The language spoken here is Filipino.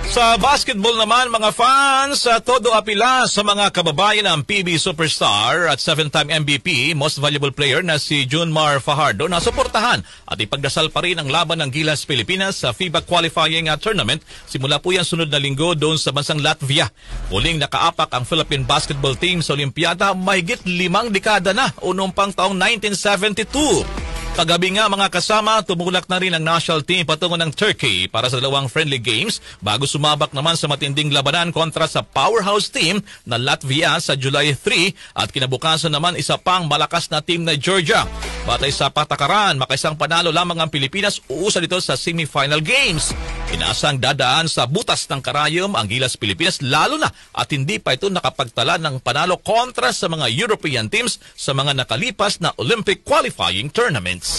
Sa basketball naman, mga fans, todo apila sa mga kababayan ng PB Superstar at 7-time MVP, Most Valuable Player na si Junmar Fajardo na suportahan at ipagdasal pa rin ang laban ng Gilas Pilipinas sa FIBA Qualifying Tournament. Simula po yan sunod na linggo doon sa bansang Latvia. Muling nakaapak ang Philippine basketball team sa Olimpiada mahigit 5 dekada na o noong pang taong 1972. Kagabi nga mga kasama, tumulak na rin ang national team patungo ng Turkey para sa 2 friendly games bago sumabak naman sa matinding labanan kontra sa powerhouse team na Latvia sa July 3 at kinabukasan naman isa pang malakas na team na Georgia. Batay sa patakaran, makaisang panalo lamang ang Pilipinas uusa dito sa semifinal games. Inaasang dadaan sa butas ng karayom ang Gilas Pilipinas lalo na at hindi pa ito nakapagtala ng panalo kontra sa mga European teams sa mga nakalipas na Olympic qualifying tournaments.